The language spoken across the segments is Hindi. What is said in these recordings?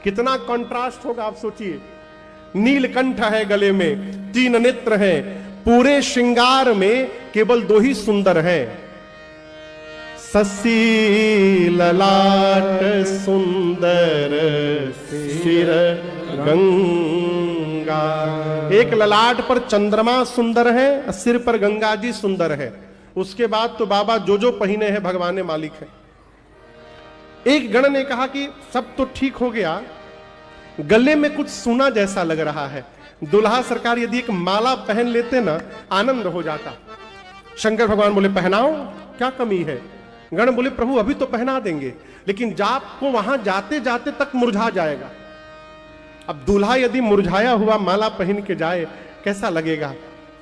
कितना कंट्रास्ट होगा आप सोचिए। नीलकंठ है गले में, 3 नेत्र हैं, पूरे श्रृंगार में केवल 2 ही सुंदर हैं। ससी ललाट सुंदर सिर गंगा। एक ललाट पर चंद्रमा सुंदर है, सिर पर गंगा जी सुंदर है। उसके बाद तो बाबा जो पहने हैं भगवान मालिक है। एक गण ने कहा कि सब तो ठीक हो गया, गले में कुछ सोना जैसा लग रहा है। दुल्हा सरकार यदि एक माला पहन लेते ना, आनंद हो जाता। शंकर भगवान बोले पहनाओ, क्या कमी है। गण बोले प्रभु अभी तो पहना देंगे, लेकिन आपको वहां जाते जाते तक मुरझा जाएगा। अब दूल्हा यदि मुरझाया हुआ माला पहन के जाए कैसा लगेगा।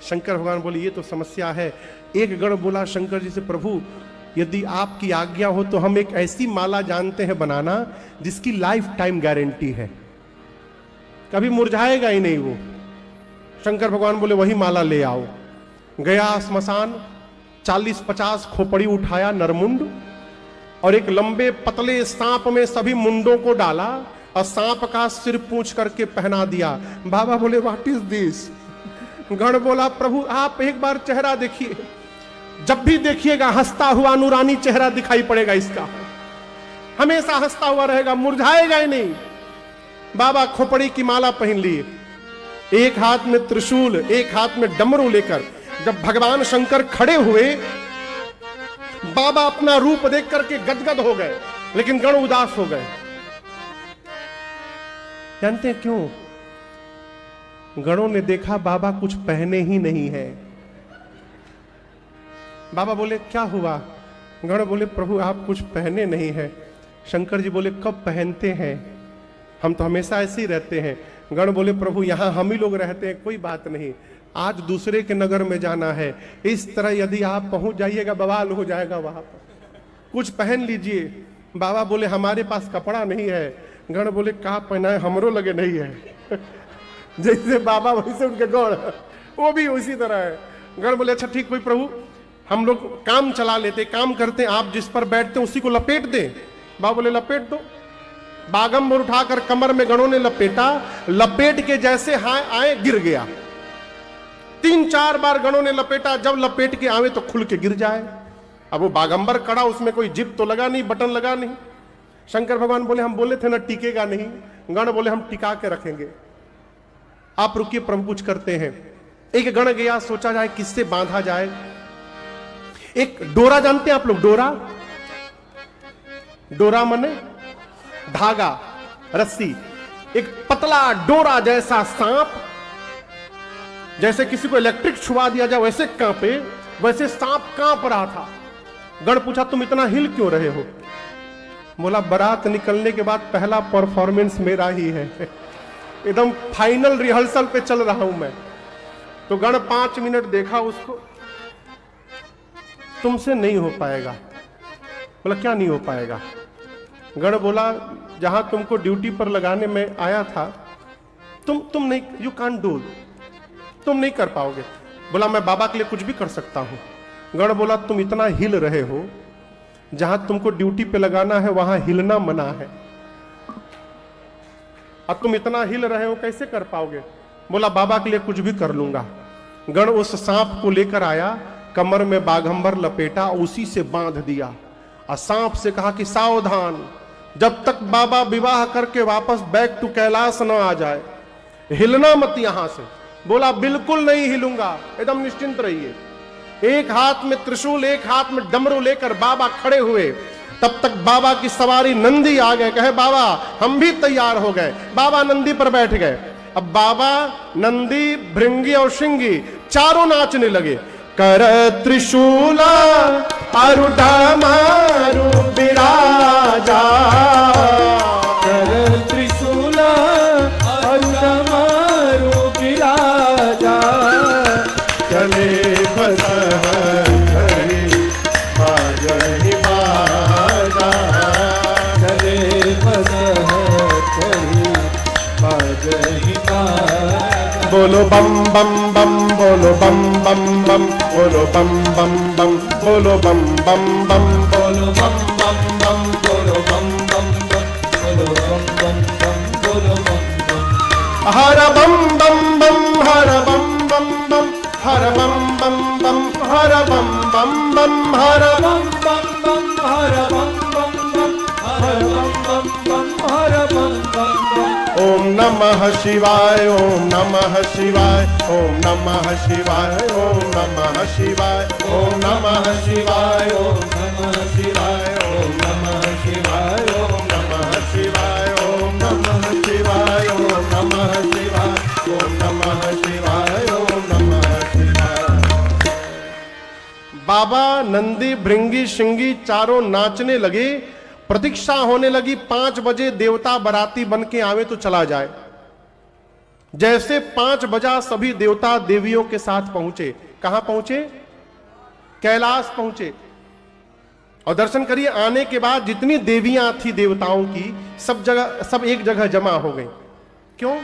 शंकर भगवान बोले ये तो समस्या है। एक गण बोला शंकर जी से प्रभु यदि आपकी आज्ञा हो तो हम एक ऐसी माला जानते हैं बनाना जिसकी लाइफ टाइम गारंटी है, कभी मुरझाएगा ही नहीं वो। शंकर भगवान बोले वही माला ले आओ। गया स्मशान, 40-50 खोपड़ी उठाया नरमुंड, और एक लंबे पतले सांप में सभी मुंडों को डाला और सांप का सिर पूंछ करके पहना दिया। बाबा बोले व्हाट इज दिस। गण बोला प्रभु आप एक बार चेहरा देखिए, जब भी देखिएगा हंसता हुआ नूरानी चेहरा दिखाई पड़ेगा इसका, हमेशा हंसता हुआ रहेगा, मुरझाएगा ही नहीं। बाबा खोपड़ी की माला पहन लिए, एक हाथ में त्रिशूल एक हाथ में डमरू लेकर जब भगवान शंकर खड़े हुए, बाबा अपना रूप देख करके गदगद हो गए, लेकिन गण उदास हो गए। जानते हैं क्यों? गणों ने देखा बाबा कुछ पहने ही नहीं है। बाबा बोले क्या हुआ? गण बोले प्रभु आप कुछ पहने नहीं है। शंकर जी बोले कब पहनते हैं, हम तो हमेशा ऐसे ही रहते हैं। गण बोले प्रभु यहां हम ही लोग रहते हैं, कोई बात नहीं, आज दूसरे के नगर में जाना है। इस तरह यदि आप पहुंच जाइएगा बवाल हो जाएगा, वहां पर कुछ पहन लीजिए। बाबा बोले हमारे पास कपड़ा नहीं है। गण बोले कहा पहनाए, हमरो लगे नहीं है। जैसे बाबा वैसे उनके गण, वो भी उसी तरह है। गण बोले अच्छा ठीक, कोई प्रभु हम लोग काम चला लेते, काम करते, आप जिस पर बैठते उसी को लपेट दें। बाबा बोले लपेट दो। बागंबर उठाकर कमर में गणों ने लपेटा, लपेट के जैसे आए गिर गया। 3-4 बार गणों ने लपेटा, जब लपेट के आवे तो खुल के गिर जाए। अब वो बागंबर कड़ा, उसमें कोई जिप तो लगा नहीं, बटन लगा नहीं। शंकर भगवान बोले हम बोले थे ना टिकेगा नहीं। गण बोले हम टिका के रखेंगे, आप रुकिए प्रभु कुछ करते हैं। एक गण गया, सोचा जाए किससे बांधा जाए। एक डोरा जानते हैं आप लोग? डोरा मने धागा, रस्सी। एक पतला डोरा जैसा सांप, जैसे किसी को इलेक्ट्रिक छुआ दिया जाए वैसे कांपे, वैसे सांप कांप रहा था। गण पूछा तुम इतना हिल क्यों रहे हो? बोला बारात निकलने के बाद पहला परफॉर्मेंस मेरा ही है, एकदम फाइनल रिहर्सल पे चल रहा हूं मैं। तो गण 5 मिनट देखा उसको, तुमसे नहीं हो पाएगा। बोला क्या नहीं हो पाएगा? गण बोला जहां तुमको ड्यूटी पर लगाने में आया था, तुम नहीं, यू कांट डू, तुम नहीं कर पाओगे। बोला मैं बाबा के लिए कुछ भी कर सकता हूं। गण बोला तुम इतना हिल रहे हो, जहां तुमको ड्यूटी पे लगाना है वहां हिलना मना है, अब तुम इतना हिल रहे हो कैसे कर पाओगे? बोला बाबा के लिए कुछ भी कर लूंगा। गण उस सांप को लेकर आया, कमर में बाघंबर लपेटा, उसी से बांध दिया और सांप से कहा कि सावधान, जब तक बाबा विवाह करके वापस बैक टू कैलाश न आ जाए हिलना मत यहां से। बोला बिल्कुल नहीं हिलूंगा, एकदम निश्चिंत रहिए। एक हाथ में त्रिशूल एक हाथ में डमरू लेकर बाबा खड़े हुए। तब तक बाबा की सवारी नंदी आ गए, कहे बाबा हम भी तैयार हो गए। बाबा नंदी पर बैठ गए। अब बाबा नंदी, भृंगी और श्रृंगी चारों नाचने लगे। कर त्रिशूला आरुढ़ा मारू बिराजा, कर त्रिशूला आरुढ़ा मारू बिराजा, चले बसह हरि बाजहि बाजा, चले बसह हरि बाजहि बाजा। बोलो बम बम बम, बोलो बम बम बम, बोलो बम बम बम, बोलो बम बम बम, बोलो बम बम बम, बोलो बम बम बम, बोलो बम बम बम। बोलो बम बम हर बम बम बम हर बम बम बम हर बम बम बम हर बम बम बम हर बम बम बम हर बम बम बम हर बम बम बम हर बम बम बम ओम नमः शिवाय ओम नमः शिवाय ओम नमः शिवाय ओम नमः शिवाय ओम नमः शिवाय ओम नमः शिवाय ओम नमः शिवाय ओम नमः शिवाय ओम नमः शिवाय ओम नमः शिवाय ओम नमः शिवाय ओम नमः शिवाय। बाबा नंदी भृंगी शिंगी चारों नाचने लगे। प्रतीक्षा होने लगी 5 बजे देवता बराती बन के आवे तो चला जाए। जैसे 5 बजा सभी देवता देवियों के साथ पहुंचे। कहां पहुंचे? कैलाश पहुंचे। और दर्शन करिए, आने के बाद जितनी देवियां थी देवताओं की सब एक जगह जमा हो गई। क्यों?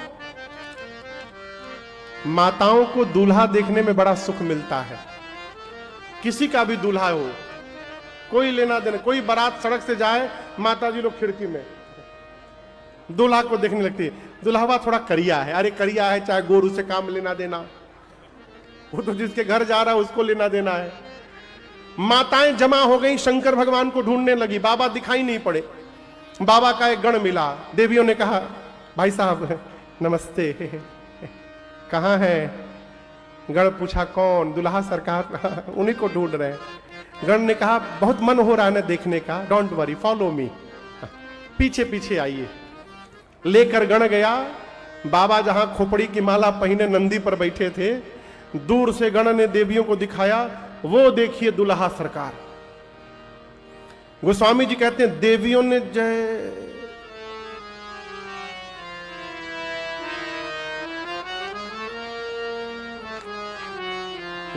माताओं को दूल्हा देखने में बड़ा सुख मिलता है। किसी का भी दूल्हा हो, कोई लेना देना, कोई बारात सड़क से जाए, माता जी लोग खिड़की में दूल्हा को देखने लगती है। दुल्हवा थोड़ा करिया है, अरे करिया है, चाहे गोरू से काम लेना देना, वो तो जिसके घर जा रहा है उसको लेना देना है। माताएं जमा हो गई, शंकर भगवान को ढूंढने लगी। बाबा दिखाई नहीं पड़े। बाबा का एक गण मिला। देवियों ने कहा, भाई साहब नमस्ते, कहाँ है? गण पूछा कौन? दुल्हा सरकार, उन्हीं को ढूंढ रहे हैं। गण ने कहा, बहुत मन हो रहा है ना देखने का, डोंट वरी, फॉलो मी, पीछे पीछे आइए। लेकर गण गया। बाबा जहां खोपड़ी की माला पहने नंदी पर बैठे थे, दूर से गण ने देवियों को दिखाया, वो देखिए दुल्हा सरकार। गोस्वामी जी कहते हैं, देवियों ने जय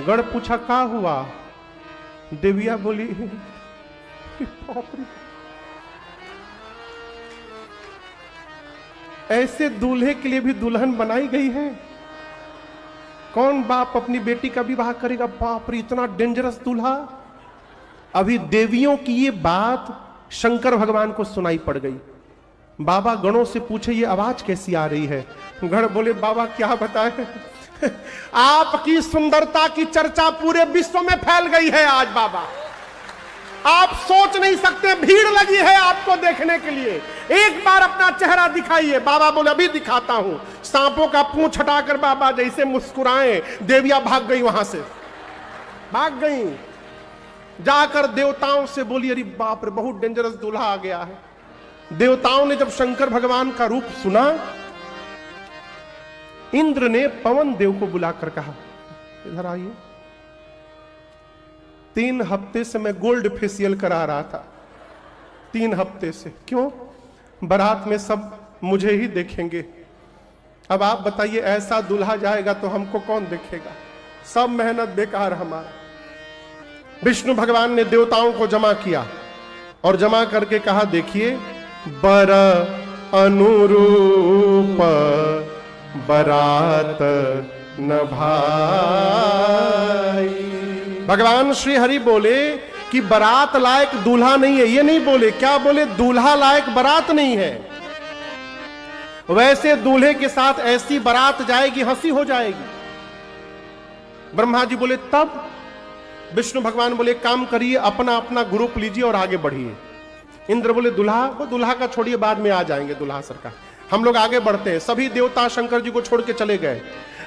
गण पूछा क्या हुआ? देविया बोली, ऐसे दूल्हे के लिए भी दुल्हन बनाई गई है। कौन बाप अपनी बेटी का विवाह करेगा? बाप रे, इतना डेंजरस दूल्हा। अभी देवियों की ये बात शंकर भगवान को सुनाई पड़ गई। बाबा गणों से पूछे, ये आवाज कैसी आ रही है? गण बोले, बाबा क्या बताएं, आपकी सुंदरता की चर्चा पूरे विश्व में फैल गई है आज। बाबा आप सोच नहीं सकते, भीड़ लगी है आपको देखने के लिए। एक बार अपना चेहरा दिखाइए। बाबा बोले, अभी दिखाता हूं। सांपों का पूंछ हटाकर बाबा जैसे मुस्कुराए, देविया भाग गई, वहां से भाग गई। जाकर देवताओं से बोली, अरे बाप रे, बहुत डेंजरस दूल्हा आ गया है। देवताओं ने जब शंकर भगवान का रूप सुना, इंद्र ने पवन देव को बुलाकर कहा, इधर आइए। 3 हफ्ते से मैं गोल्ड फेशियल करा रहा था, 3 हफ्ते से। क्यों? बारात में सब मुझे ही देखेंगे। अब आप बताइए, ऐसा दूल्हा जाएगा तो हमको कौन देखेगा? सब मेहनत बेकार हमारा। विष्णु भगवान ने देवताओं को जमा किया और जमा करके कहा, देखिए, बर अनुरूप बरात न भाई। भगवान श्री हरि बोले कि बारात लायक दूल्हा नहीं है। ये नहीं बोले, क्या बोले? दूल्हा लायक बारात नहीं है। वैसे दूल्हे के साथ ऐसी बारात जाएगी, हंसी हो जाएगी। ब्रह्मा जी बोले, तब? विष्णु भगवान बोले, काम करिए, अपना अपना ग्रुप लीजिए और आगे बढ़िए। इंद्र बोले, दूल्हा? वो दूल्हा का छोड़िए, बाद में आ जाएंगे दूल्हा सरकार, हम लोग आगे बढ़ते हैं। सभी देवता शंकर जी को छोड़ के चले गए।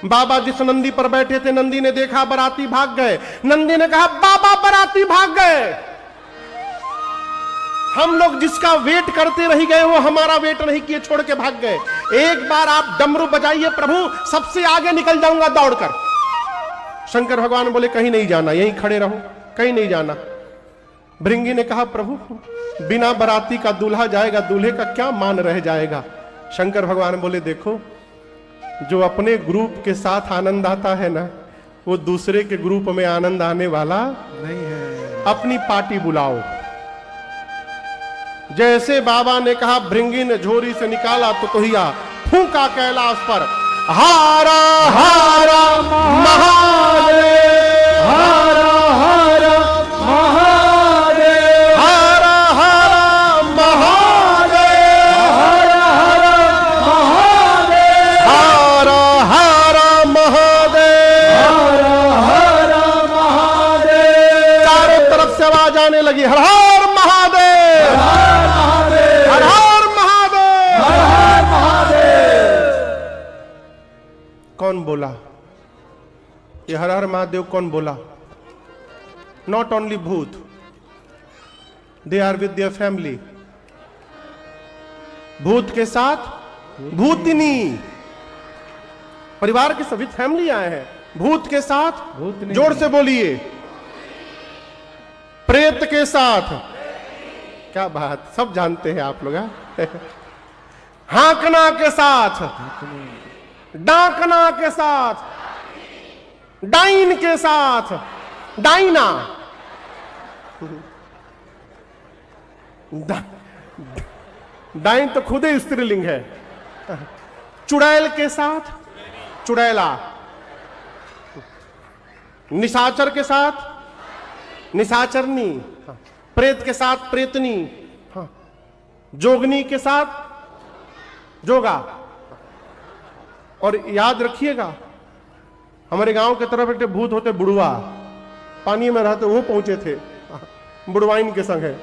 बाबा जिस नंदी पर बैठे थे, नंदी ने देखा बराती भाग गए। नंदी ने कहा, बाबा बराती भाग गए, हम लोग जिसका वेट करते रह गए वो हमारा वेट नहीं किए, छोड़ के भाग गए। एक बार आप डमरू बजाइए प्रभु, सबसे आगे निकल जाऊंगा दौड़कर। शंकर भगवान बोले, कहीं नहीं जाना, यहीं खड़े रहो, कहीं नहीं जाना। भृंगी ने कहा, प्रभु बिना बराती का दूल्हा जाएगा, दूल्हे का क्या मान रह जाएगा? शंकर भगवान बोले, देखो, जो अपने ग्रुप के साथ आनंद आता है ना, वो दूसरे के ग्रुप में आनंद आने वाला नहीं है। अपनी पार्टी बुलाओ। जैसे बाबा ने कहा, भृंगी ने झोरी से निकाला तो तोहिया फूंका कैलाश पर, हारा हारा महादेव, हारा हारा महादेव, हारा हारा महादेव, हारा हारा कौन बोला? ये हर हर महादेव कौन बोला? नॉट ओनली भूत, they are with their family. भूत के साथ भूतनी, परिवार के सभी फैमिली आए हैं। भूत के साथ भूतनी। जोर से बोलिए। प्रेत के साथ, क्या बात, सब जानते हैं आप लोग। हाकना के साथ, डाकना के साथ, डाइन के साथ, डाइना, डाइन तो खुद ही स्त्रीलिंग है। चुड़ैल के साथ चुड़ैला, निशाचर के साथ निशाचरनी, प्रेत के साथ प्रेतनी, जोगनी के साथ जोगा। और याद रखिएगा, हमारे गांव के तरफ एक भूत होते बुढ़वा, पानी में रहते, वो पहुंचे थे बुढ़वाइन के संग है।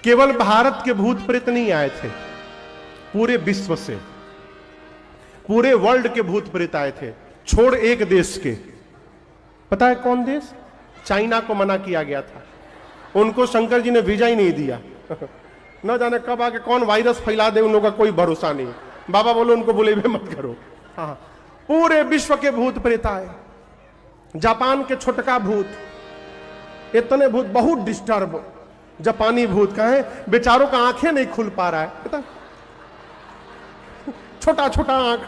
केवल भारत के भूत प्रेत नहीं आए थे, पूरे विश्व से, पूरे वर्ल्ड के भूत प्रेत आए थे, छोड़ एक देश के। पता है कौन देश? चाइना को मना किया गया था, उनको शंकर जी ने वीजा ही नहीं दिया। न जाने कब आके कौन वायरस फैला दे, उन लोगों का कोई भरोसा नहीं। बाबा बोलो उनको बुले भी मत करो। हाँ, पूरे विश्व के भूत प्रेत आए। जापान के छोटका भूत, इतने भूत, बहुत डिस्टर्ब जापानी भूत का है, बेचारों का आंखें नहीं खुल पा रहा है, पता, छोटा छोटा आंख,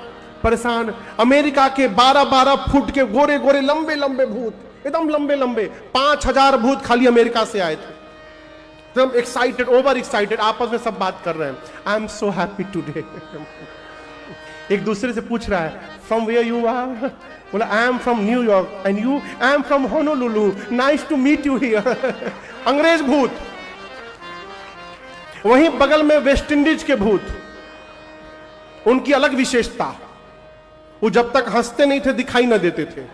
परेशान। अमेरिका के 12-12 फुट के गोरे गोरे लंबे लंबे भूत, एकदम लंबे लंबे, 5000 भूत खाली अमेरिका से आए थे। एकदम एक्साइटेड, ओवर एक्साइटेड, आपस में सब बात कर रहे हैं, I am so happy today. एक दूसरे से पूछ रहा है, फ्रॉम वेयर यू आर? बोला I am from New York, and you? I am from Honolulu, nice to meet you here. अंग्रेज भूत। वहीं बगल में वेस्ट इंडीज के भूत, उनकी अलग विशेषता, वो जब तक हंसते नहीं थे दिखाई न देते थे।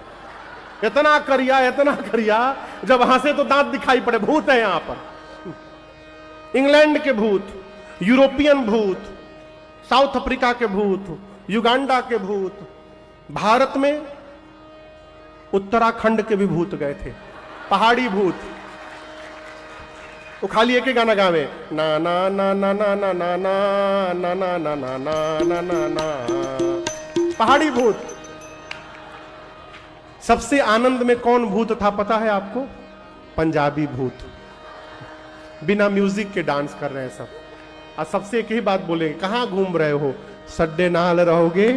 इतना करिया, जब हंसे तो दांत दिखाई पड़े। भूत है यहां पर। इंग्लैंड के भूत, यूरोपियन भूत, साउथ अफ्रीका के भूत, युगांडा के भूत, भारत में उत्तराखंड के भी भूत गए थे, पहाड़ी भूत। वो खाली एक ही गाना गावे, ना ना ना ना ना ना ना ना ना ना ना ना ना ना ना, पहाड़ी भूत। सबसे आनंद में कौन भूत था पता है आपको? पंजाबी भूत। बिना म्यूजिक के डांस कर रहे हैं सब, और सबसे एक ही बात बोलेंगे, कहां घूम रहे हो? सड्डे नाल रहोगे,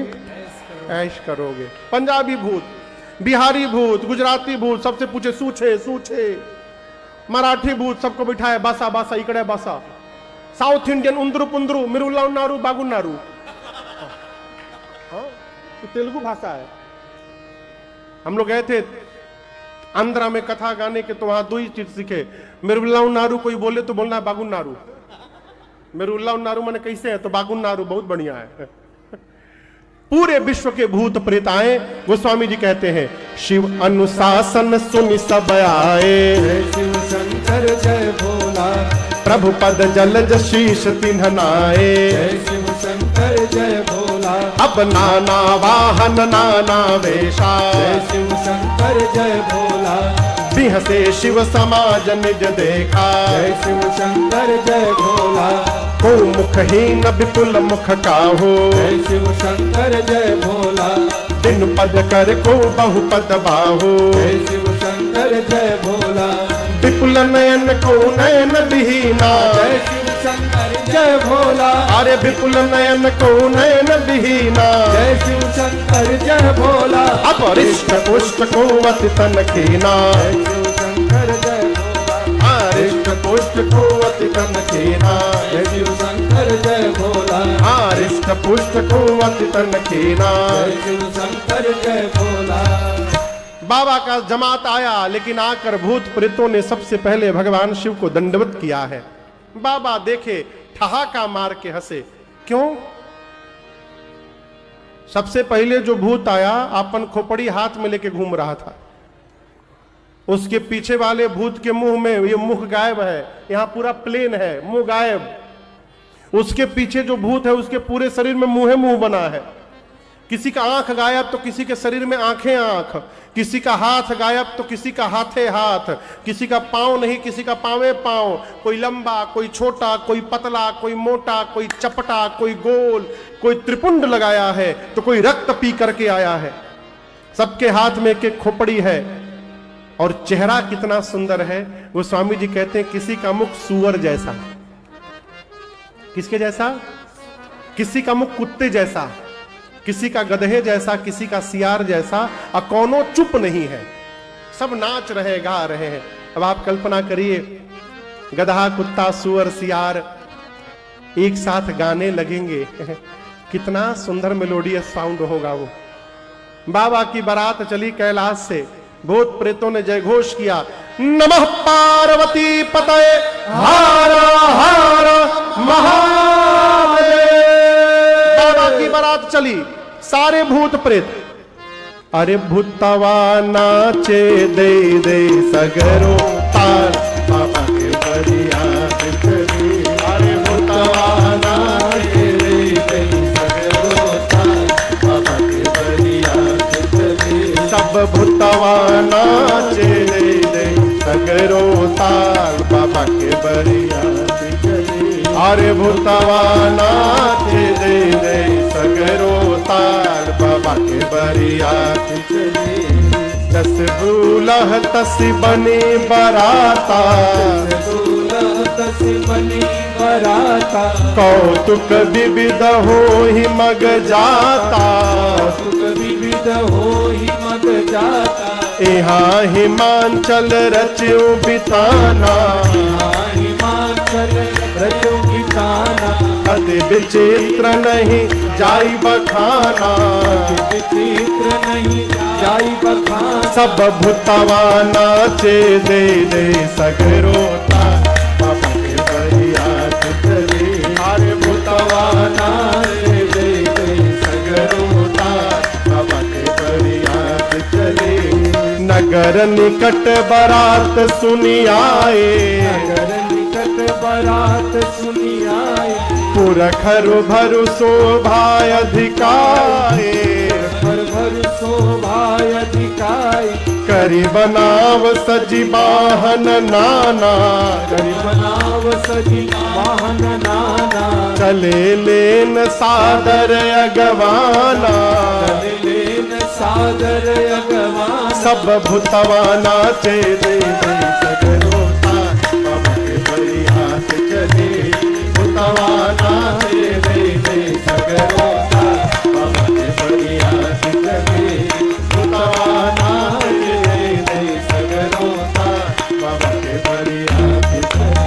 ऐश करोगे। पंजाबी भूत, बिहारी भूत, गुजराती भूत, सबसे पूछे सूछे सूछे। मराठी भूत सबको बिठाए, बासा बासा इकड़े बासा। साउथ इंडियन उंदरू पुंदरू, मिरुल्ला उन्नारू बागुन्नारू। तो तेलुगु भाषा है। हम लोग गए थे आंध्रा में कथा गाने के, तो वहां दो ही चीज सीखे, मिरुल्ला उन्नारू कोई बोले तो बोलना है बागुन्नारू। मिरुल्ला उन्नारू माने कैसे है, तो बागुन्नारू बहुत बढ़िया है। पूरे विश्व के भूत प्रेत आए। गोस्वामी जी कहते हैं, शिव अनुशासन सुनि सब आए, जय शिव शंकर जय भोला, प्रभु पद जलज शीश तिन्ह नाए। जय शिव शंकर जय भोला, अब नाना वाहन नाना वेशा, जय शिव शंकर जय भोला, बिहसे शिव समाज निज देखा। जय शिव शंकर जय भोला, को मुखहीन विपुल मुख काहू, जय शिव शंकर जय भोला, दिन पद कर को बहुपद बाहू। जय शिव शंकर जय भोला, विपुल नयन को नयन विहीना। जय शिव शंकर जय भोला, अरे विपुल नयन को नयन विहीना। जय शिव शंकर जय भोला, अपरिष्ट पुष्ट को अति तन खीना। जय शिव शंकर जय भोला, अरिष्ट पुष्ट को अति तन खीना। जय शिव शंकर जय भोला, अरिष्ट पुष्ट को अति तन खीना। जय शिव शंकर जय भोला। बाबा का जमात आया, लेकिन आकर भूत प्रेतों ने सबसे पहले भगवान शिव को दंडवत किया है। बाबा देखे, ठहाका मार के हंसे। क्यों? सबसे पहले जो भूत आया, अपन खोपड़ी हाथ में लेके घूम रहा था। उसके पीछे वाले भूत के मुंह में, ये मुख गायब है, यहां पूरा प्लेन है, मुंह गायब। उसके पीछे जो भूत है, उसके पूरे शरीर में मुंह बना है, किसी का आंख गायब तो किसी के शरीर में आंखें आंख, किसी का हाथ गायब तो किसी का हाथे हाथ, किसी का पांव नहीं किसी का पांवे पांव, कोई लंबा कोई छोटा, कोई पतला कोई मोटा, कोई चपटा कोई गोल, कोई त्रिपुंड लगाया है तो कोई रक्त पी करके आया है। सबके हाथ में एक खोपड़ी है और चेहरा कितना सुंदर है। वो स्वामी जी कहते हैं किसी का मुख सूअर जैसा, किसके जैसा? किसी का मुख कुत्ते जैसा, किसी का गधे जैसा, किसी का सियार जैसा, और कौनो चुप नहीं है, सब नाच रहे गा रहे हैं। अब आप कल्पना करिए गधा कुत्ता सूअर सियार एक साथ गाने लगेंगे कितना सुंदर मेलोडियस साउंड होगा वो। बाबा की बारात चली कैलाश से, भूत प्रेतों ने जय घोष किया, नमः पार्वती पतये हर हर महादेव। बाबा की बारात चली, सारे भूत प्रेत, अरे भूतवा नाचे दे दे सगरो ताल, बाबा के बरियात चली, अरे भूतवा नाचे दे दे सगरो ताल, बाबा के बरियात चली, सब भूतवा नाचे दे दे सगरो ताल, बाबा के बरियात चली, अरे भूतवा नाचे दे दे सगरो ताल, बाबा के बरियात चली। दस दूल्हा तस बने बराता, तस बनी बराता, कौतुक विविध हो ही मग जाता, कौतुक विविध हो ही मग जाता, यहाँ हिमांचल रच्यो बिताना, हिमाचल रचो बिताना, अति विचित्र नहीं जाई बखाना, विचित्र नहीं जाई बखाना, सब भूतवा नाचे दे दे सगरो ताल, बाबा के बरियात चली, अरे भूतवा नाचे दे दे सगरो ताल, बाबा के बरियात चली। नगर निकट बारात सुनी आए, नगर निकट बारात सुनी आए, पुरखरु भरु शोभा अधिकाए, भर भर शोभा अधिकाई, करी बनाव सजी वाहन नाना, करी बनाव सजी वाहन नाना, चले लेन सादर अगवाना, लेन सादर अगवाना, सब भूतवा नाचे दे दे सगरो ताल, बाबा के बरियात चली, भूतवा नाचे दे दे सगरो ताल, बाबा के बरियात चली, भूतवा नाचे दे दे सगरो ताल, बाबा के बरियात चली।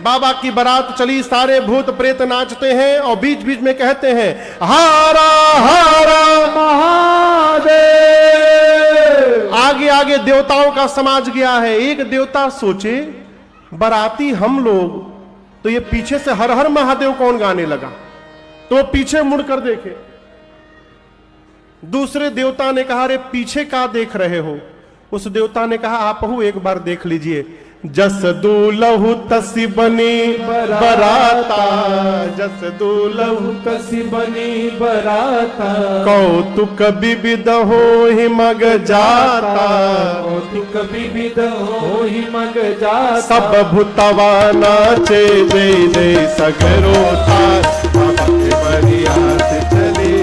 बाबा की बारात चली, सारे भूत प्रेत नाचते हैं और बीच बीच में कहते हैं हारा हारा महादेव। आगे आगे देवताओं का समाज गया है। एक देवता सोचे बाराती हम लोग, तो ये पीछे से हर हर महादेव कौन गाने लगा, तो वो पीछे मुड़कर देखे। दूसरे देवता ने कहा अरे पीछे क्या देख रहे हो? उस देवता ने कहा आप हूं एक बार देख लीजिए, जस दूलहु तसी बनी बराता, जस दूलहु कसी बनी बराता, कौतुक विविध हो ही मग जाता, कौतुक विविध हो ही मग जाता, सब भूतवा नाचे दे दे सगरो ताल, बाबा के बरियात चली,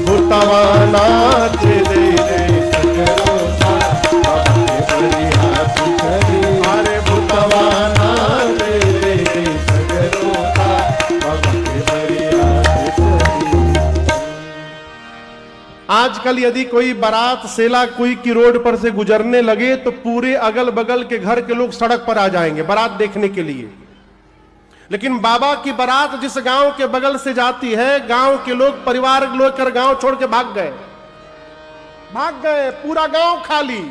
भूतवा नाचे दे दे सगरो ताल, बाबा के बरियात चली, अरे भूतवा नाचे दे दे सगरो ताल, बाबा के बरियात चली। आजकल यदि कोई बारात सेला कोई की रोड पर से गुजरने लगे तो पूरे अगल बगल के घर के लोग सड़क पर आ जाएंगे बारात देखने के लिए। लेकिन बाबा की बारात जिस गांव के बगल से जाती है, गांव के लोग परिवार लेकर गांव छोड़ के भाग गए, पूरा गांव खाली,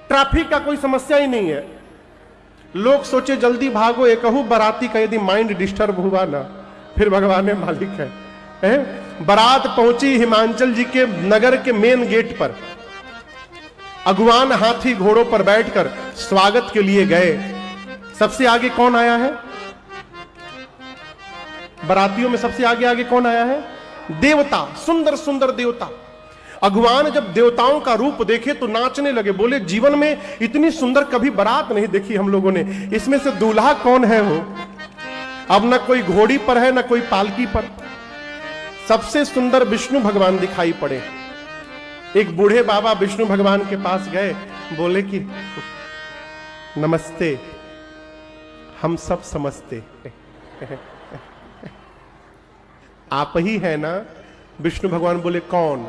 ट्रैफिक का कोई समस्या ही नहीं है। लोग सोचे जल्दी भागो, एक बाराती का यदि माइंड डिस्टर्ब हुआ ना फिर भगवान मालिक है। बारात पहुंची हिमांचल जी के नगर के मेन गेट पर, अगुवान हाथी घोड़ों पर बैठकर स्वागत के लिए गए। सबसे आगे कौन आया है? बारातियों में सबसे आगे आगे कौन आया है? देवता, सुंदर सुंदर देवता। भगवान जब देवताओं का रूप देखे तो नाचने लगे, बोले जीवन में इतनी सुंदर कभी बारात नहीं देखी हम लोगों ने, इसमें से दूल्हा कौन है वो? अब ना कोई घोड़ी पर है ना कोई पालकी पर, सबसे सुंदर विष्णु भगवान दिखाई पड़े। एक बूढ़े बाबा विष्णु भगवान के पास गए, बोले कि नमस्ते, हम सब समझते आप ही है ना? विष्णु भगवान बोले कौन?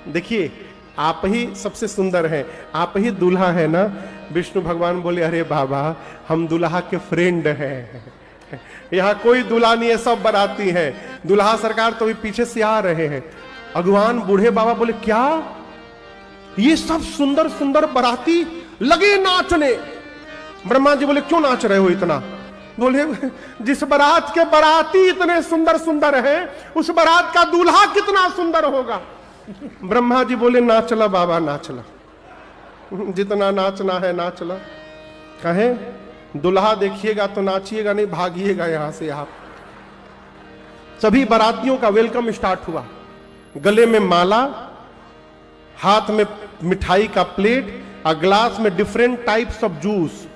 देखिए आप ही सबसे सुंदर हैं, आप ही दूल्हा है ना? विष्णु भगवान बोले अरे बाबा, हम दूल्हा के फ्रेंड हैं, यहां कोई दूल्हा नहीं है, सब बाराती हैं, दूल्हा सरकार तो भी पीछे से आ रहे हैं। भगवान बूढ़े बाबा बोले क्या ये सब सुंदर सुंदर बाराती लगे नाचने? ब्रह्मा जी बोले क्यों नाच रहे हो इतना? बोले जिस बारात के बाराती इतने सुंदर सुंदर हैं, उस बारात का दूल्हा कितना सुंदर होगा। ब्रह्मा जी बोले नाचला बाबा नाचला, जितना नाचना है नाचला। कहे दूल्हा देखिएगा तो नाचिएगा नहीं, भागिएगा यहां से आप। सभी बारातियों का वेलकम स्टार्ट हुआ, गले में माला, हाथ में मिठाई का प्लेट और ग्लास में different types of juice.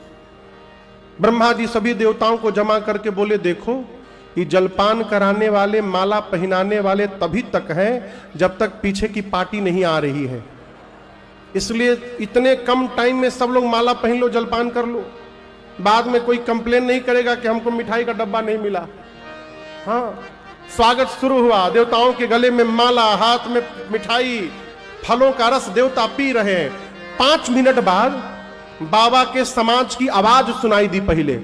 Brahma ji सभी देवताओं को जमा करके बोले देखो, ये जलपान कराने वाले, माला पहनाने वाले तभी तक हैं जब तक पीछे की पार्टी नहीं आ रही है, इसलिए इतने कम टाइम में सब लोग माला पहन लो, जलपान कर लो, बाद में कोई कंप्लेन नहीं करेगा कि हमको मिठाई का डब्बा नहीं मिला। हाँ, स्वागत शुरू हुआ, देवताओं के गले में माला, हाथ में मिठाई, फलों का रस देवता पी रहे हैं। 5 मिनट बाद बाबा के समाज की आवाज सुनाई दी। पहले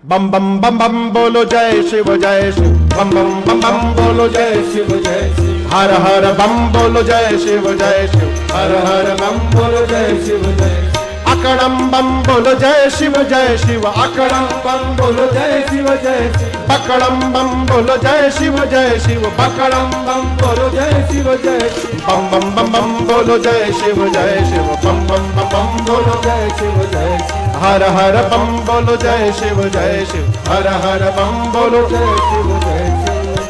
बम बम बम बम बोलो जय शिव जय शिव, बम बम बम बम बोलो जय शिव जय शिव, हर हर बम बोलो जय शिव जय शिव, हर हर बम बोलो जय शिव जय शिव, अकड़म बम बोलो जय शिव जय शिव, अकड़म बम बोलो जय शिव जय शिव, बकड़म बम बोलो जय शिव जय शिव, बकड़म बम बोलो जय शिव जय शिव, बम बम बम बम बोलो जय शिव जय शिव, बम बम बम बम बोलो जय शिव जय शिव, हर हर बम बोलो जय शिव जय शिव, हर हर बम बोलो जय शिव जय शिव।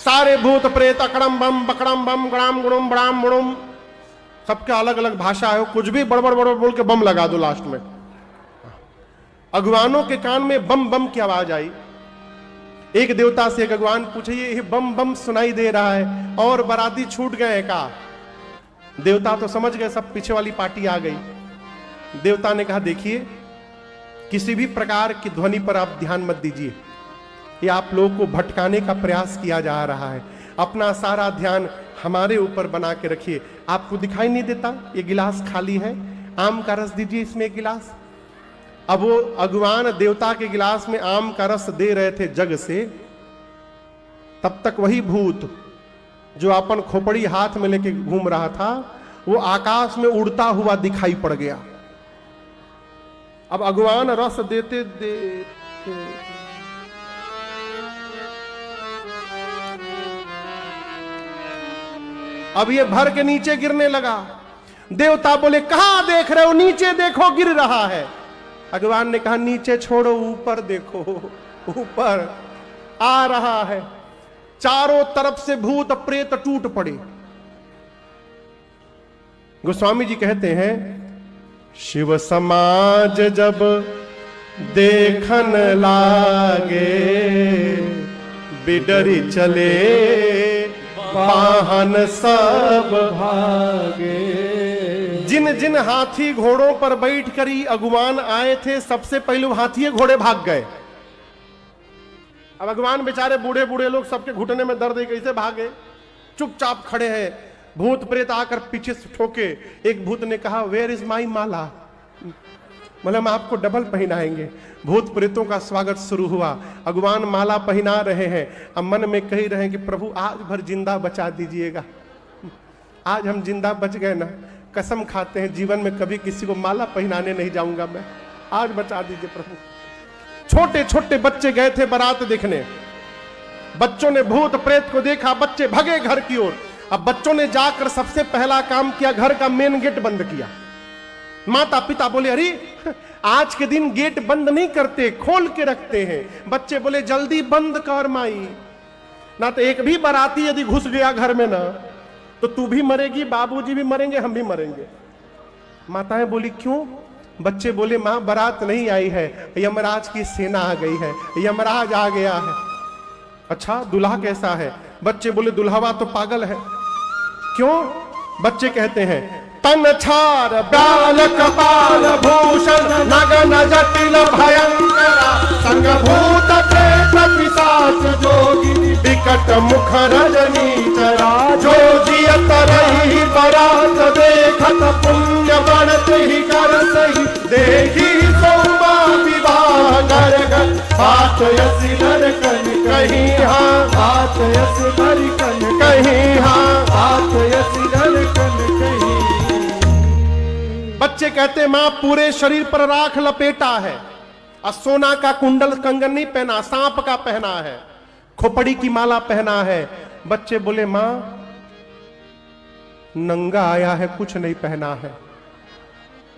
सारे भूत प्रेत अकड़म बम बकड़म बम गणाम गुणुम बड़ाम बुड़ुम, सबका अलग अलग भाषा है, कुछ भी बड़बड़ बड़बड़ बोल के बम लगा दो लास्ट में। भगवानों के कान में बम बम की आवाज आई। एक देवता से भगवान पूछे ये बम बम सुनाई दे रहा है और बाराती छूट गए का? देवता तो समझ गए सब पीछे वाली पार्टी आ गई। देवता ने कहा देखिए, किसी भी प्रकार की ध्वनि पर आप ध्यान मत दीजिए, ये आप लोगों को भटकाने का प्रयास किया जा रहा है, अपना सारा ध्यान हमारे ऊपर बना के रखिए। आपको दिखाई नहीं देता ये गिलास खाली है, आम का रस दीजिए इसमें एक गिलास। अब वो भगवान देवता के गिलास में आम का रस दे रहे थे जग से, तब तक वही भूत जो अपन खोपड़ी हाथ में लेके घूम रहा था वो आकाश में उड़ता हुआ दिखाई पड़ गया। अब भगवान रस देते देते अब ये भर के नीचे गिरने लगा। देवता बोले कहां देख रहे हो? नीचे देखो गिर रहा है। भगवान ने कहा नीचे छोड़ो, ऊपर देखो, ऊपर आ रहा है। चारों तरफ से भूत प्रेत टूट पड़े। गोस्वामी जी कहते हैं शिव समाज जब देखन लागे, बिडरी चले वाहन सब भागे। जिन जिन हाथी घोड़ों पर बैठ कर ही भगवान आए थे, सबसे पहले हाथी घोड़े भाग गए। अब भगवान बेचारे बूढ़े बूढ़े लोग, सबके घुटने में दर्द है, कैसे भागे? चुपचाप खड़े हैं। भूत प्रेत आकर पीछे से ठोके। एक भूत ने कहा वेयर इज माई माला, मतलब हम आपको डबल पहनाएंगे। भूत प्रेतों का स्वागत शुरू हुआ। भगवान माला पहना रहे हैं। अब मन में कह रहे हैं कि प्रभु आज भर जिंदा बचा दीजिएगा, आज हम जिंदा बच गए ना, कसम खाते हैं जीवन में कभी किसी को माला पहनाने नहीं जाऊंगा मैं, आज बचा दीजिए प्रभु। छोटे छोटे बच्चे गए थे बारात देखने। बच्चों ने भूत प्रेत को देखा, बच्चे भगे घर की ओर। अब बच्चों ने जाकर सबसे पहला काम किया, घर का मेन गेट बंद किया। माता पिता बोले अरे आज के दिन गेट बंद नहीं करते, खोल के रखते हैं। बच्चे बोले जल्दी बंद कर माई। ना तो एक भी बाराती यदि घुस गया घर में ना, तो तू भी मरेगी, बाबूजी भी मरेंगे, हम भी मरेंगे। माताएं बोली क्यों? बच्चे बोले मां बारात नहीं आई है, यमराज की सेना आ गई है, यमराज आ गया है। अच्छा दूल्हा कैसा है? बच्चे बोले दुल्हवा तो पागल है। क्यों? बच्चे कहते हैं तन छार ब्याल कपाल भूषण नगन जटिल भयंकरा संग भूत प्रेत पिशाच जोगिनी विकट मुख रजनी चरा जो जियत रही बरात देखत पुण्य बनत ही कर सही देखी सोमा विवाह कर बात यसी नरकन कहीं हाँ बात यसी नरकन कहीं हाँ बात यसी नरकन कहीं। बच्चे कहते मां पूरे शरीर पर राख लपेटा है और सोना का कुंडल कंगन नहीं पहना, सांप का पहना है, खोपड़ी की माला पहना है। बच्चे बोले मां नंगा आया है, कुछ नहीं पहना है,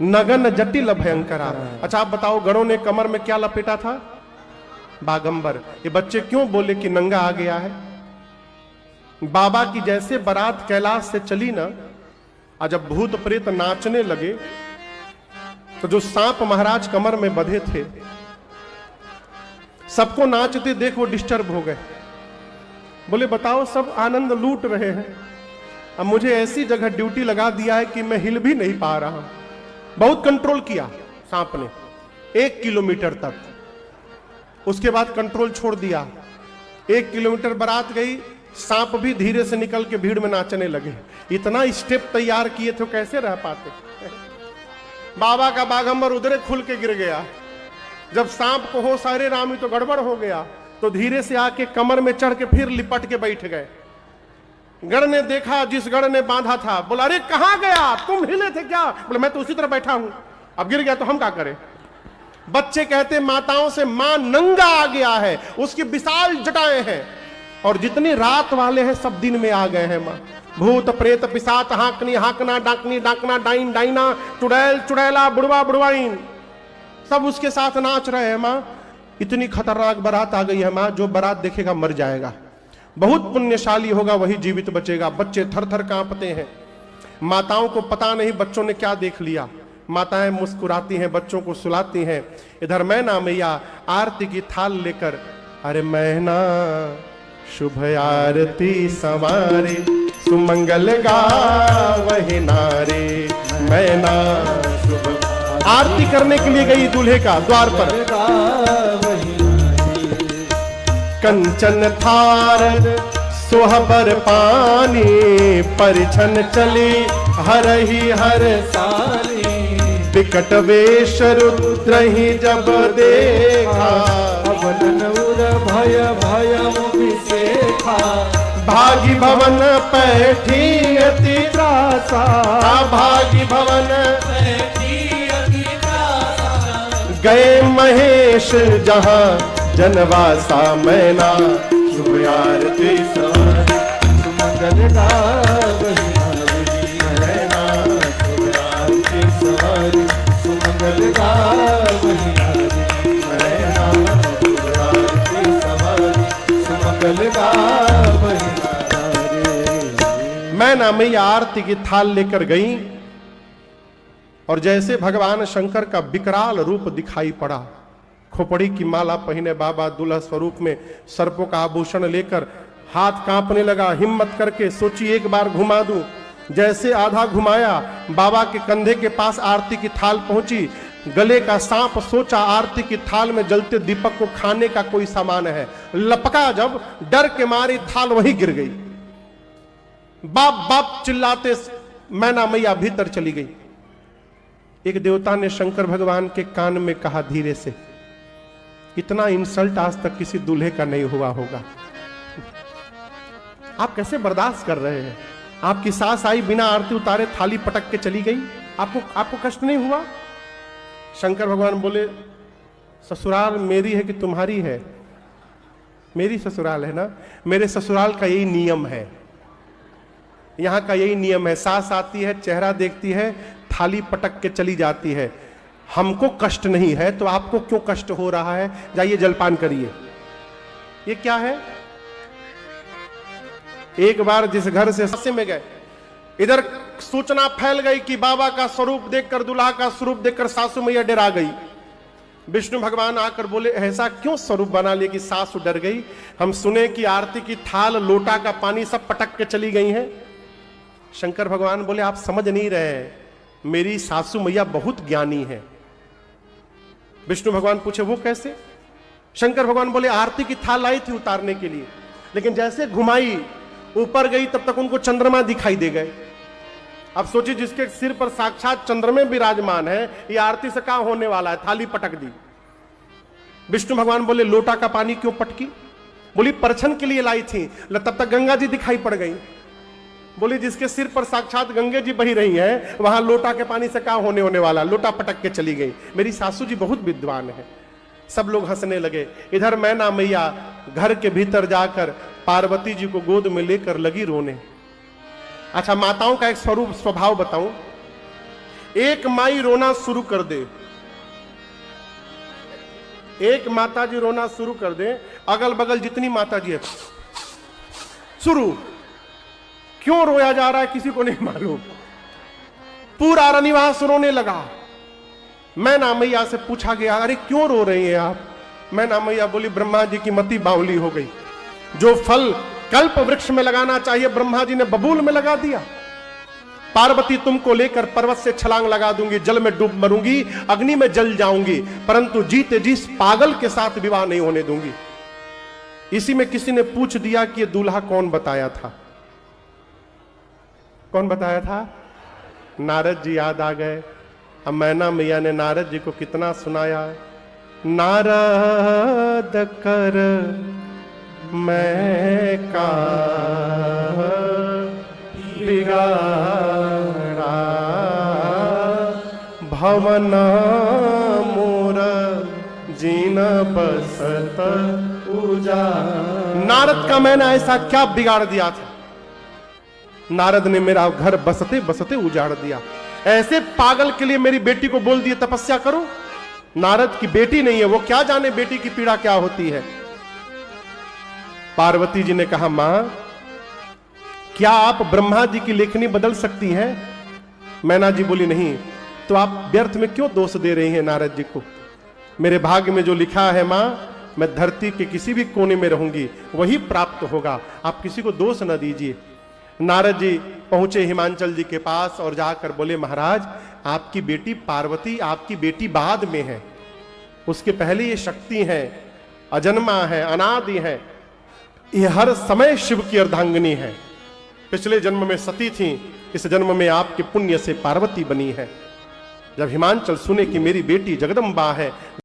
नगन जटिल भयंकरा। अच्छा आप बताओ गणों ने कमर में क्या लपेटा था? बागंबर। ये बच्चे क्यों बोले कि नंगा आ गया है? बाबा की जैसे बारात कैलाश से चली ना, और जब भूत प्रेत नाचने लगे तो जो सांप महाराज कमर में बंधे थे सबको नाचते देख वो डिस्टर्ब हो गए। बोले बताओ सब आनंद लूट रहे हैं, अब मुझे ऐसी जगह ड्यूटी लगा दिया है कि मैं हिल भी नहीं पा रहा। बहुत कंट्रोल किया सांप ने 1 किलोमीटर तक, उसके बाद कंट्रोल छोड़ दिया। 1 किलोमीटर बारात गई, सांप भी धीरे से निकल के भीड़ में नाचने लगे। इतना स्टेप तैयार किए थे कैसे रह पाते। बाबा का बागंबर उधरे खुल के गिर गया। जब सांप को होश अरे रामी तो गड़बड़ हो गया, तो धीरे से आके कमर में चढ़ के फिर लिपट के बैठ गए। गढ़ ने देखा, जिस गढ़ ने बांधा था, बोला अरे कहां गया, तुम हिले थे क्या? बोले मैं तो उसी तरह बैठा हूं, अब गिर गया तो हम क्या करें। बच्चे कहते माताओं से मां नंगा आ गया है, उसकी विशाल जटाएं हैं, और जितने रात वाले हैं सब दिन में आ गए हैं। मां भूत प्रेत पिशाच हाकनी हाकना डाकनी डाकना डाइन डाइना चुड़ैल चुड़ैला बुढ़वा बुढ़वाइन सब उसके साथ नाच रहे हैं। मां इतनी खतरनाक बारात आ गई है मां, जो बारात देखेगा मर जाएगा, बहुत पुण्यशाली होगा वही जीवित बचेगा। बच्चे थर थर कांपते हैं। माताओं को पता नहीं बच्चों ने क्या देख लिया। माताएं मुस्कुराती हैं, बच्चों को सुलाती हैं। इधर मैना मैया आरती की थाल लेकर, अरे मैना शुभ आरती संवारे सुमंगल गावहि नारे। मैना शुभ आरती करने के लिए गई दूल्हे का द्वार पर, कंचन थार सोहबर पानी परिछन चली हर ही हर साली। विकट वेश रुद्र ही जब देखा अवलन उर भय भय मुभिसेखा। भागी भवन पैठी अति त्रासा, भागी भवन पैठी अति त्रासा। गए महेश जहां जनवासा। मैना शुभ आरती संवारे सुमंगल गावहि नारे। मैना शुभ आरती संवारे सुमंगल गावहि नारे। मैना शुभ आरती संवारे सुमंगल गावहि नारे। मैना मैया आरती की थाल लेकर गई, और जैसे भगवान शंकर का विकराल रूप दिखाई पड़ा। खोपड़ी की माला पहने बाबा दूल्हा स्वरूप में, सर्पों का आभूषण लेकर, हाथ कांपने लगा। हिम्मत करके सोची एक बार घुमा दूं। जैसे आधा घुमाया, बाबा के कंधे के पास आरती की थाल पहुंची। गले का सांप सोचा आरती की थाल में जलते दीपक को खाने का कोई सामान है। लपका जब, डर के मारी थाल वहीं गिर गई। बाप बाप चिल्लाते मैना मैया भीतर चली गई। एक देवता ने शंकर भगवान के कान में कहा धीरे से, इतना इंसल्ट आज तक किसी दूल्हे का नहीं हुआ होगा। आप कैसे बर्दाश्त कर रहे हैं? आपकी सास आई बिना आरती उतारे थाली पटक के चली गई, आपको कष्ट नहीं हुआ? शंकर भगवान बोले ससुराल मेरी है कि तुम्हारी है? मेरी ससुराल है ना, मेरे ससुराल का यही नियम है, यहां का यही नियम है। सास आती है, चेहरा देखती है, थाली पटक के चली जाती है। हमको कष्ट नहीं है तो आपको क्यों कष्ट हो रहा है? जाइए जलपान करिए। ये क्या है? एक बार जिस घर से सस्ते में गए, इधर सूचना फैल गई कि बाबा का स्वरूप देखकर, दूल्हा का स्वरूप देखकर सासू मैया डरा गई। विष्णु भगवान आकर बोले, ऐसा क्यों स्वरूप बना लिया कि सासू डर गई? हम सुने कि आरती की थाल, लोटा का पानी सब पटक के चली गई हैं। शंकर भगवान बोले, आप समझ नहीं रहे, मेरी सासू मैया बहुत ज्ञानी है। विष्णु भगवान पूछे, वो कैसे? शंकर भगवान बोले, आरती की थाल लाई थी उतारने के लिए, लेकिन जैसे घुमाई ऊपर गई तब तक उनको चंद्रमा दिखाई दे गए। अब सोचिए, जिसके सिर पर साक्षात चंद्रमा विराजमान है, ये आरती से कहां होने वाला है? थाली पटक दी। विष्णु भगवान बोले, लोटा का पानी क्यों पटकी? बोली, परछन के लिए लाई थी, तब तक गंगा जी दिखाई पड़ गई। बोली, जिसके सिर पर साक्षात गंगे जी बही रही हैं, वहां लोटा के पानी से कहां होने वाला? लोटा पटक के चली गई। मेरी सासू जी बहुत विद्वान है। सब लोग हंसने लगे। इधर मैना मैया घर के भीतर जाकर पार्वती जी को गोद में लेकर लगी रोने। अच्छा, माताओं का एक स्वरूप स्वभाव बताऊं। एक माई रोना शुरू कर दे, एक माता जी रोना शुरू कर दे, अगल बगल जितनी माता जी है शुरू। क्यों रोया जा रहा है किसी को नहीं मालूम। पूरा रनिवास रोने लगा। मैना मैया से पूछा गया, अरे क्यों रो रही हैं आप? मैना मैया बोली, ब्रह्मा जी की मति बावली हो गई। जो फल कल्प वृक्ष में लगाना चाहिए ब्रह्मा जी ने बबूल में लगा दिया। पार्वती, तुमको लेकर पर्वत से छलांग लगा दूंगी, जल में डूब मरूंगी, अग्नि में जल जाऊंगी, परंतु जीते जी इस पागल के साथ विवाह नहीं होने दूंगी। इसी में किसी ने पूछ दिया कि ये दूल्हा कौन बताया था? कौन बताया था? नारद जी याद आ गए। अब मैना मैया ने नारद जी को कितना सुनाया। नारद कर मैं का बिगाड़ा, भवन मोर जीन बसत उजा। नारद का मैंने ऐसा क्या बिगाड़ दिया था? नारद ने मेरा घर बसते बसते उजाड़ दिया। ऐसे पागल के लिए मेरी बेटी को बोल दिए तपस्या करो। नारद की बेटी नहीं है वो, क्या जाने बेटी की पीड़ा क्या होती है। पार्वती जी ने कहा, मां, क्या आप ब्रह्मा जी की लेखनी बदल सकती हैं? मैना जी बोली, नहीं। तो आप व्यर्थ में क्यों दोष दे रही हैं नारद जी को? मेरे भाग्य में जो लिखा है मां, मैं धरती के किसी भी कोने में रहूंगी, वही प्राप्त होगा। आप किसी को दोष न दीजिए। नारद जी पहुंचे हिमांचल जी के पास और जाकर बोले, महाराज, आपकी बेटी पार्वती, आपकी बेटी बाद में है, उसके पहले ये शक्ति है, अजन्मा है, अनादि है, ये हर समय शिव की अर्धांगिनी है। पिछले जन्म में सती थी, इस जन्म में आपके पुण्य से पार्वती बनी है। जब हिमांचल सुने कि मेरी बेटी जगदम्बा है,